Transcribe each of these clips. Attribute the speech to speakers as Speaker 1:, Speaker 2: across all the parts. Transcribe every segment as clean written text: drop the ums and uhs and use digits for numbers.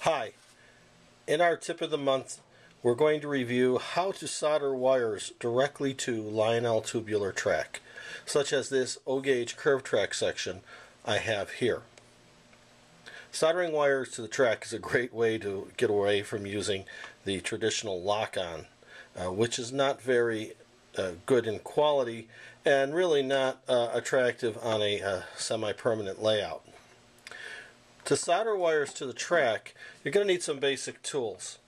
Speaker 1: Hi, in our tip of the month we're going to review how to solder wires directly to Lionel tubular track, such as this O-gauge curved track section I have here. Soldering wires to the track is a great way to get away from using the traditional lock-on, which is not very good in quality and really not attractive on a semi-permanent layout. To solder wires to the track, you're going to need some basic tools.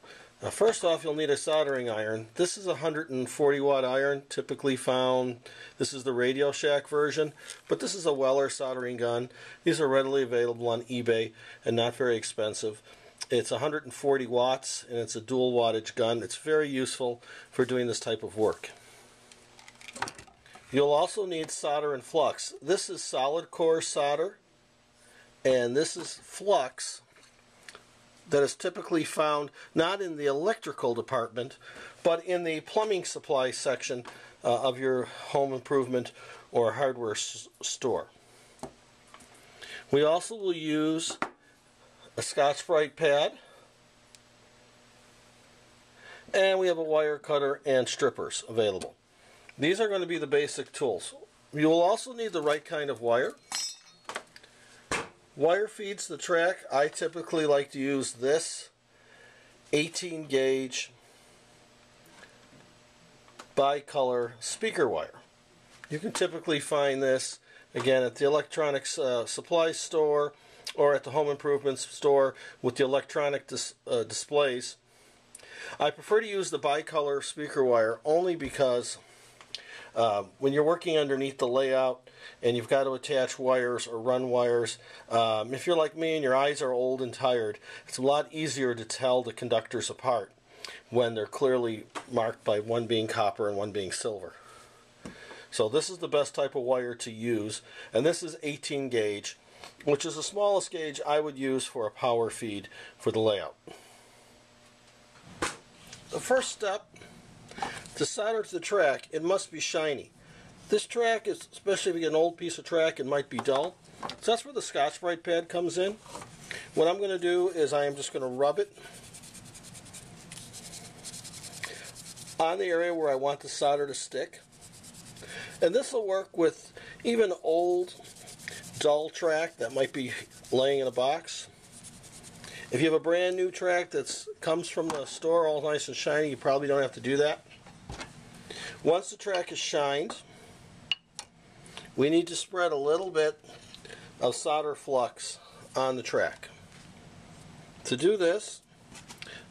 Speaker 1: First off, you'll need a soldering iron. This is a 140 watt iron, typically found. This is the Radio Shack version, but this is a Weller soldering gun. These are readily available on eBay and not very expensive. It's 140 watts and it's a dual wattage gun. It's very useful for doing this type of work. You'll also need solder and flux. This is solid core solder, and this is flux that is typically found not in the electrical department, but in the plumbing supply section of your home improvement or hardware store. We also will use a Scotch-Brite pad, and we have a wire cutter and strippers available. These are going to be the basic tools. You will also need the right kind of wire. Wire feeds the track. I typically like to use this 18 gauge bicolor speaker wire. You can typically find this again at the electronics supply store or at the home improvement store with the electronic displays. I prefer to use the bicolor speaker wire only because when you're working underneath the layout and you've got to attach wires or run wires, if you're like me and your eyes are old and tired, it's a lot easier to tell the conductors apart when they're clearly marked by one being copper and one being silver. So this is the best type of wire to use, and this is 18 gauge, which is the smallest gauge I would use for a power feed for the layout. The first step, to solder to the track, it must be shiny. This track, especially if you get an old piece of track, it might be dull. So that's where the Scotch-Brite pad comes in. What I'm going to do is I am just going to rub it on the area where I want the solder to stick. And this will work with even old, dull track that might be laying in a box. If you have a brand new track that comes from the store all nice and shiny, you probably don't have to do that. Once the track is shined, we need to spread a little bit of solder flux on the track. To do this,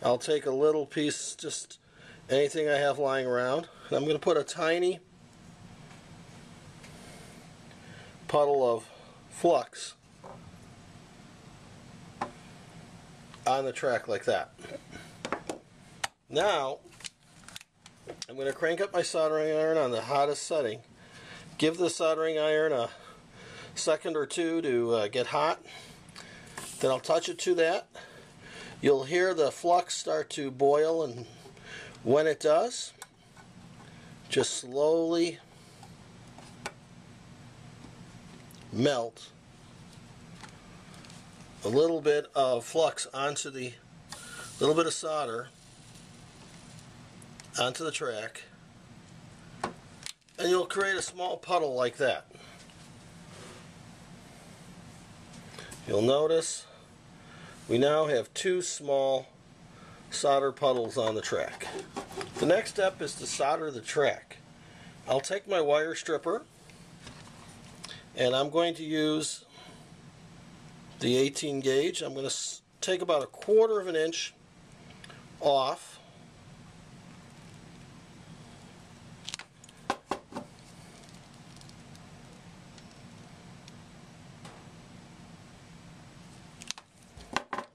Speaker 1: I'll take a little piece, just anything I have lying around, and I'm going to put a tiny puddle of flux on the track like that. Now, I'm going to crank up my soldering iron on the hottest setting. Give the soldering iron a second or two to get hot. Then I'll touch it to that. You'll hear the flux start to boil, and when it does, just slowly melt a little bit of flux onto the little bit of solder onto the track, and you'll create a small puddle like that. You'll notice we now have two small solder puddles on the track. The next step is to solder the track. I'll take my wire stripper and I'm going to use the 18 gauge. I'm going to take about 1/4 of an inch off,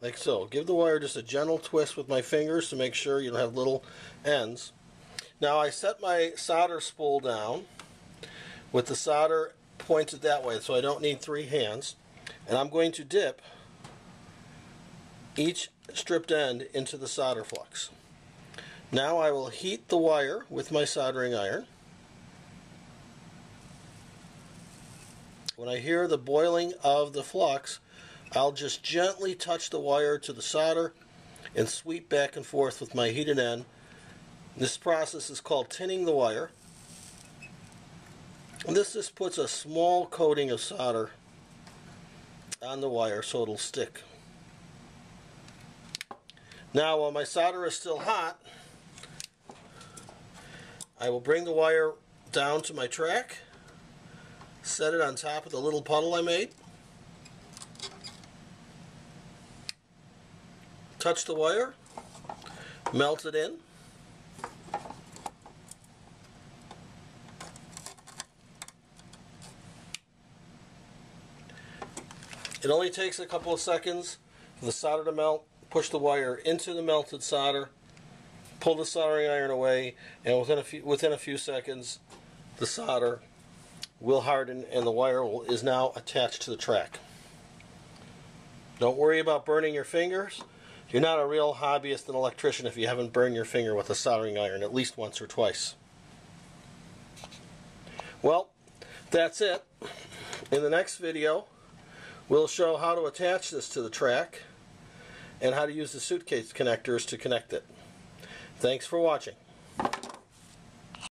Speaker 1: like so. Give the wire just a gentle twist with my fingers to make sure you don't have little ends. Now I set my solder spool down with the solder pointed that way, so I don't need 3 hands. And I'm going to dip each stripped end into the solder flux. Now I will heat the wire with my soldering iron. When I hear the boiling of the flux, I'll just gently touch the wire to the solder and sweep back and forth with my heated end. This process is called tinning the wire. And this just puts a small coating of solder on the wire so it'll stick. Now, while my solder is still hot, I will bring the wire down to my track, set it on top of the little puddle I made, touch the wire, melt it in, it only takes a couple of seconds for the solder to melt. Push the wire into the melted solder, pull the soldering iron away, and within a few seconds the solder will harden and the wire is now attached to the track. Don't worry about burning your fingers. You're not a real hobbyist and electrician if you haven't burned your finger with a soldering iron at least once or twice. Well, that's it. In the next video, we'll show how to attach this to the track and how to use the suitcase connectors to connect it. Thanks for watching.